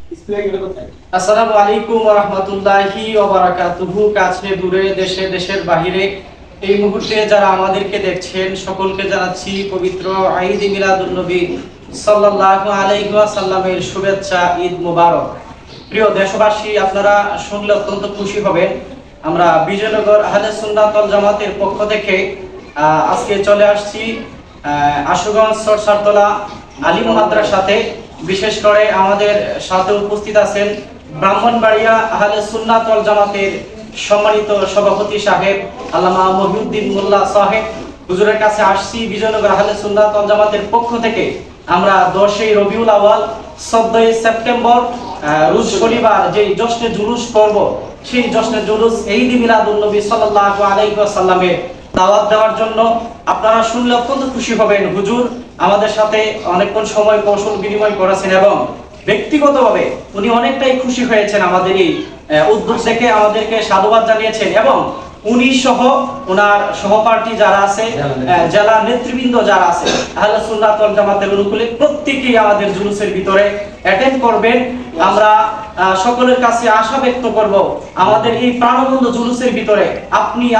আসসালামু আলাইকুম ওয়া রাহমাতুল্লাহি ওয়া বারাকাতুহু। কাছে দূরে দেশে দেশের বাহিরে এই মুহূর্তে যারা আমাদেরকে দেখছেন সকলকে জানাচ্ছি পবিত্র ঈদ মিলাদুন নবী সাল্লাল্লাহু আলাইহি ওয়াসাল্লামের শুভেচ্ছা, ঈদ মুবারক। প্রিয় দেশবাসী, আপনারা শুনলে অত্যন্ত খুশি হবেন। আমরা বিজয়নগর আহলে সুন্নাত ওয়াল জামাতের পক্ষ থেকে আজকে চলে আসছি আশুগঞ্জ সরসারতলা আলিম মাদ্রাসাতে। বিশেষ করে আমাদের সাথে উপস্থিত আছেন ব্রাহ্মণবাড়িয়া আহলে সুন্নাত ওয়াল জামাতের সম্মানিত সভাপতি সাহেব আল্লামা মহিউদ্দিন মোল্লা সাহেব। হুজুরের কাছে আসছি বিজয়নগর আহলে সুন্নাত ওয়াল জামাতের পক্ষ থেকে। আমরা 10ই রবিউল আউয়াল 14ই সেপ্টেম্বর রোজ শনিবার যে জশ্নে জুলুস পর্ব, সেই জশ্নে জুলুস ঈদ মিলাদুন নবী সাল্লাল্লাহু আলাইহি ওয়াসাল্লামের দাওয়াত দেওয়ার জন্য আপনারা শুনলে অত্যন্ত খুশি হবেন। হুজুর আমাদের সাথে অনেকক্ষণ সময় কৌশল বিনিময় করেছেন এবং ব্যক্তিগতভাবে উনি অনেকটাই খুশি হয়েছেন আমাদের এই উদ্যোগ থেকে, আমাদেরকে সাধুবাদ জানিয়েছেন এবং উনি সহ ওনার সহপাঠী যারা আছে, জেলা নেতৃবৃন্দ যারা আছে আহলে সুন্নাত ওয়াল জামাতের অনুকূলে প্রত্যেকেই আমাদের জুলুসের ভিতরে অ্যাটেন্ড করবেন। আমরা সকলের কাছে আশা ব্যক্ত করব আমাদের এই প্রাণবন্ত জুলুসের ভিতরে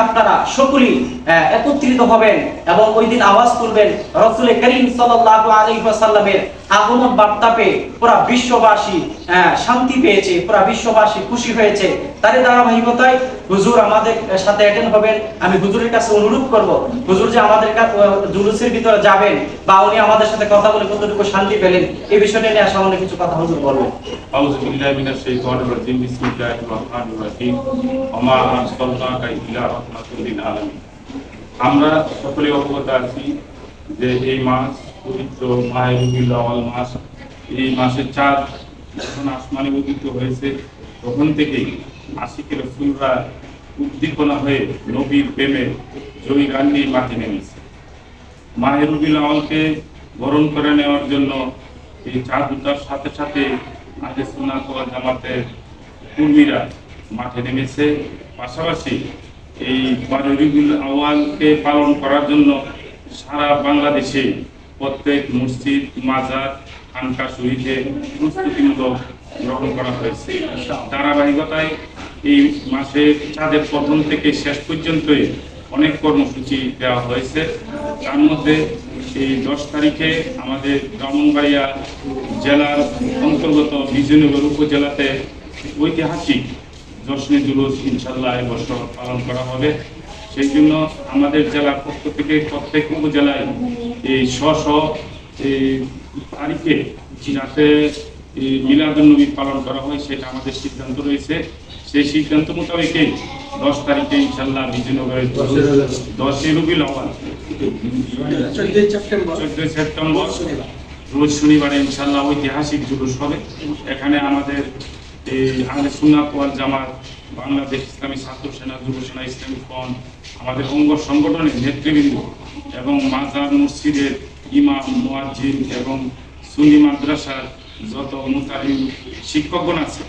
আপনারা সকলেই একত্রিত হবেন এবং ওই দিন আওয়াজ তুলবেন রাসূল করিম সাল্লাল্লাহু আলাইহি ওয়াসাল্লামের আগমন বার্তা পেয়ে পুরা বিশ্ববাসী শান্তি পেয়েছে, পুরা বিশ্ববাসী খুশি হয়েছে। তার ধারাবাহিকতায় হুজুর আমাদের সাথে অ্যাটেন্ড হবেন। আমি হুজুরের কাছে অনুরোধ করব হুজুর যে আমাদের জুলুসের ভিতরে যাবেন বা উনি আমাদের সাথে কথা বলে কতটুকু শান্তি পেলেন এই বিষয়টা নিয়ে সামনে কিছু কথা হুজুর বলবেন। আউযু বিল্লাহি মিনাশ শাইতানির রাজিম। বিসমিল্লাহির রহমানির রহিম। ওমা আরসালনাকা ইল্লা রাহমাতাল লিল আলামিন। আমরা সকলে অবগত আছি যে এই মাস পবিত্র মাহে রবিউল আউয়াল মাস। এই মাসের চাঁদ যখন আসমানে উদিত হয়েছে তখন থেকেই আশিকে রাসূলরা উদ্দীপনা হয়ে নবীর প্রেমে জয়ী গান নিয়ে মাঠে নেমেছে। মাহে রবিউল আউয়ালকে বরণ করে নেওয়ার জন্য এই চাঁদ উঠার সাথে সাথে আহলে সুন্নাত ওয়াল জামাতের কর্মীরা মাঠে নেমেছে। পাশাপাশি এই রবিউল আউয়ালকে পালন করার জন্য সারা বাংলাদেশে প্রত্যেক মসজিদ, মাজার, খানকা শরীফে প্রস্তুতিমূলক গ্রহণ করা হয়েছে। ধারাবাহিকতায় এই মাসের চাঁদের প্রথম থেকে শেষ পর্যন্তই অনেক কর্মসূচি দেওয়া হয়েছে। তার মধ্যে এই 10 তারিখে আমাদের ব্রাহ্মণবাড়িয়া জেলার অন্তর্গত বিজয়নগর উপজেলাতে ঐতিহাসিক জশ্নে জুলুস ইনশাআল্লাহ এবছর পালন করা হবে। সেই জন্য আমাদের জেলার পক্ষ থেকে প্রত্যেক উপজেলায় এই স্ব তারিখে যাতে মিলাদুন নবী পালন করা হয় সেটা আমাদের সিদ্ধান্ত রয়েছে। সেই সিদ্ধান্ত মোতাবেকই 10 তারিখে ইনশাআল্লাহ বিজয়নগরের 10ই রবিউল আউয়াল 14 সেপ্টেম্বর রোজ শনিবারে ইনশাআল্লাহ ঐতিহাসিক জুলুস হবে। এখানে আমাদের আহলে সুন্নাত ওয়াল জামাত, বাংলাদেশ ইসলামী ছাত্র সেনা, যুব সেনা, ইসলামী ফ্রন্ট, আমাদের অঙ্গ সংগঠনের নেতৃবৃন্দ এবং মাজার মসজিদের ইমাম, মুয়াজ্জিন এবং সুন্নি মাদ্রাসার যত মুতালিম শিক্ষকগণ আছে,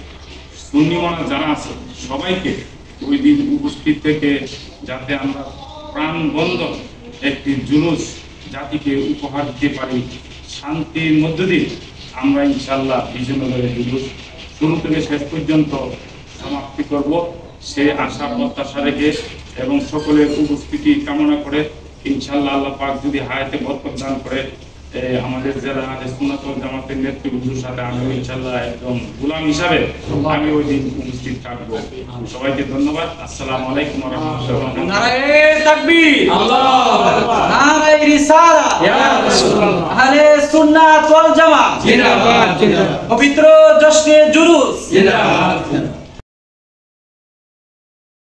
সুন্নি মানা যারা আছে সবাইকে ওই দিন উপস্থিত থেকে যাতে আমরা প্রাণবন্ধ একটি জুলুস জাতিকে উপহার দিতে পারি, শান্তির মধ্য দিয়ে আমরা ইনশাআল্লাহ বিজয়নগরের জুলুস শুরু থেকে শেষ পর্যন্ত সমাপ্তি করব সে আশা প্রত্যাশা রেখে এবং সকলের উপস্থিতি কামনা করে ইনশাআল্লাহ আল্লাহ পাক যদি হায়াতে বরকত দান করে আমাদের যারা আহলে সুন্নাত ওয়াল জামাতের নেতৃবৃন্দের সাথে আমি ইনশাআল্লাহ একজন গোলাম হিসাবে আমি ওই দিন উপস্থিত থাকব। সবাইকে ধন্যবাদ। আসসালামু আলাইকুম ওয়া রাহমাতুল্লাহি। নারে তাকবীর, আল্লাহু আকবার, নারে রিসালাত, ইয়া রাসূলুল্লাহ। আহলে সুন্নাত ওয়াল জামাত জিন্দাবাদ, জিন্দাবাদ। পবিত্র জশ্নে জুলুস জিন্দাবাদ।